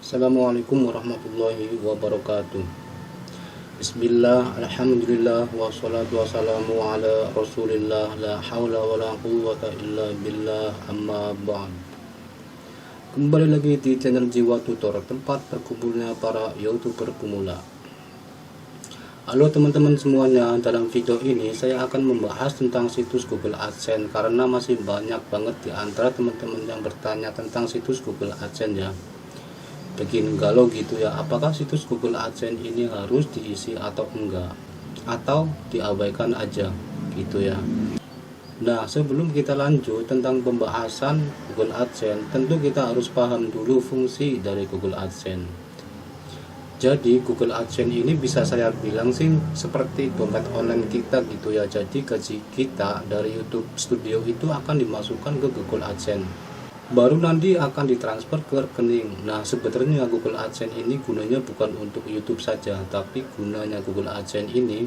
Assalamualaikum warahmatullahi wabarakatuh. Bismillah, alhamdulillah, wassalatu wassalamu ala rasulillah, la hawla wa la quwwata illa billah, amma ba'd. Kembali lagi di channel Jiwa Tutor, tempat berkumpulnya para youtuber pemula. Halo teman-teman semuanya, dalam video ini saya akan membahas tentang situs Google AdSense karena masih banyak banget di antara teman-teman yang bertanya tentang situs Google AdSense ya. Bikin galau gitu ya, apakah situs Google AdSense ini harus diisi atau enggak, atau diabaikan aja gitu ya. Nah, sebelum kita lanjut tentang pembahasan Google AdSense, tentu kita harus paham dulu fungsi dari Google AdSense. Jadi Google AdSense ini bisa saya bilang sih seperti dompet online kita gitu ya. Jadi gaji kita dari YouTube Studio itu akan dimasukkan ke Google AdSense, baru nanti akan ditransfer ke rekening. Nah, sebenarnya Google AdSense ini gunanya bukan untuk YouTube saja, tapi gunanya Google AdSense ini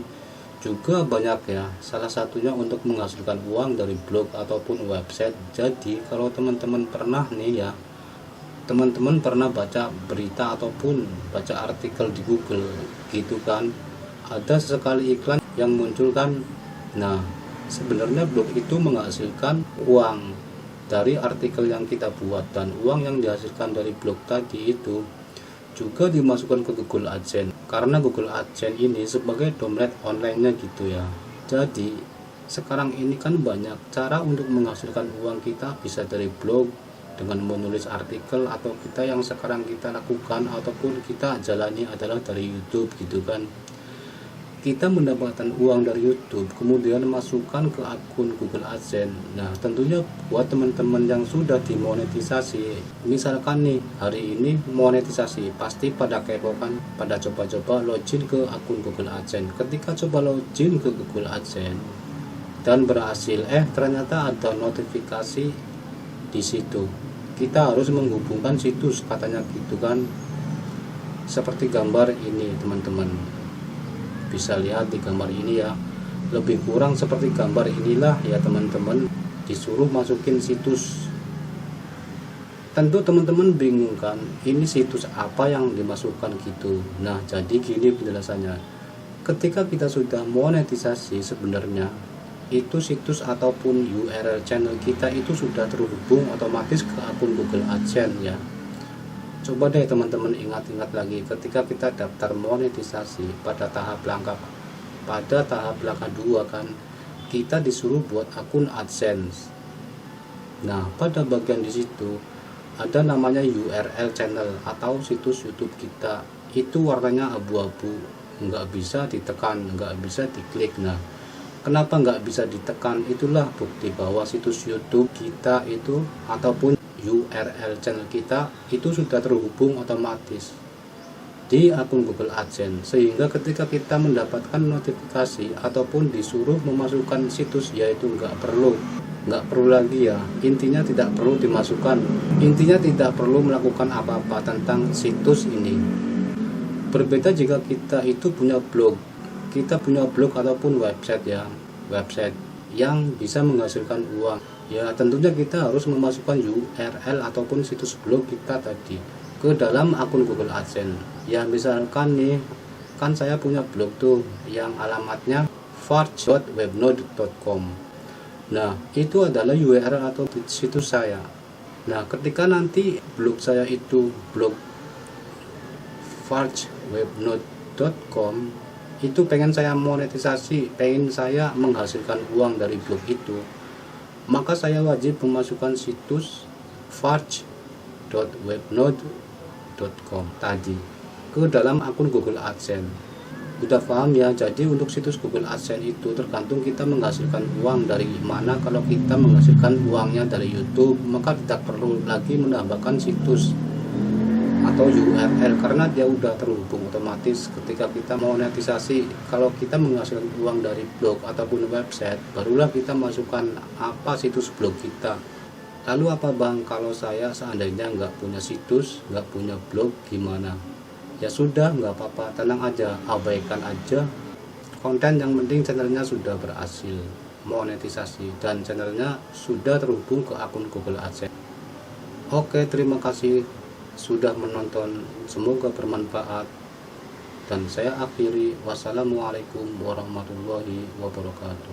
juga banyak ya. Salah satunya untuk menghasilkan uang dari blog ataupun website. Jadi kalau teman-teman pernah nih ya, teman-teman pernah baca berita ataupun baca artikel di Google gitu kan, ada sesekali iklan yang muncul kan. Nah, sebenarnya blog itu menghasilkan uang dari artikel yang kita buat, dan uang yang dihasilkan dari blog tadi itu juga dimasukkan ke Google AdSense karena Google AdSense ini sebagai dompet online-nya gitu ya. Jadi sekarang ini kan banyak cara untuk menghasilkan uang kita, bisa dari blog dengan menulis artikel, atau kita yang sekarang kita lakukan ataupun kita jalani adalah dari YouTube gitu kan. Kita mendapatkan uang dari YouTube kemudian masukkan ke akun Google AdSense. Nah, tentunya buat teman-teman yang sudah dimonetisasi, misalkan nih hari ini monetisasi, pasti pada kepo kan, pada coba-coba login ke akun Google AdSense. Ketika coba login ke Google AdSense dan berhasil, ternyata ada notifikasi di situ. Kita harus menghubungkan situs katanya gitu kan. Seperti gambar ini teman-teman, bisa lihat di gambar ini ya, lebih kurang seperti gambar inilah ya teman-teman. Disuruh masukin situs, tentu teman-teman bingung kan, ini situs apa yang dimasukkan gitu. Nah, jadi gini penjelasannya, ketika kita sudah monetisasi, sebenarnya itu situs ataupun URL channel kita itu sudah terhubung otomatis ke akun Google AdSense ya. Coba deh teman-teman ingat-ingat lagi, ketika kita daftar monetisasi pada tahap langkah 2 kan, kita disuruh buat akun AdSense. Nah, pada bagian di situ ada namanya URL channel atau situs YouTube kita, itu warnanya abu-abu, nggak bisa ditekan, nggak bisa diklik. Nah, kenapa nggak bisa ditekan? Itulah bukti bahwa situs YouTube kita itu ataupun URL channel kita itu sudah terhubung otomatis di akun Google AdSense, sehingga ketika kita mendapatkan notifikasi ataupun disuruh memasukkan situs, yaitu nggak perlu lagi ya, intinya tidak perlu dimasukkan, intinya tidak perlu melakukan apa-apa tentang situs ini. Berbeda jika kita itu punya blog, ataupun website ya, website yang bisa menghasilkan uang ya. Tentunya kita harus memasukkan URL ataupun situs blog kita tadi ke dalam akun Google AdSense ya. Misalkan nih kan saya punya blog tuh yang alamatnya farch.webnode.com. nah, itu adalah URL atau situs saya. Nah, ketika nanti blog saya itu blog farch.webnode.com itu pengen saya monetisasi, pengen saya menghasilkan uang dari blog itu, maka saya wajib memasukkan situs farch.webnode.com tadi ke dalam akun Google AdSense. Udah paham ya? Jadi untuk situs Google AdSense itu tergantung kita menghasilkan uang dari mana. Kalau kita menghasilkan uangnya dari YouTube, maka tidak perlu lagi menambahkan situs atau URL karena dia udah terhubung otomatis ketika kita monetisasi. Kalau kita menghasilkan uang dari blog ataupun website, barulah kita masukkan apa situs blog kita. Lalu apa bang, kalau saya seandainya nggak punya situs, nggak punya blog, gimana? Ya sudah, nggak apa-apa, tenang aja, abaikan aja konten. Yang penting channelnya sudah berhasil monetisasi dan channelnya sudah terhubung ke akun Google AdSense. Oke, terima kasih. sudah menonton, semoga bermanfaat. Dan saya akhiri, wassalamualaikum warahmatullahi wabarakatuh.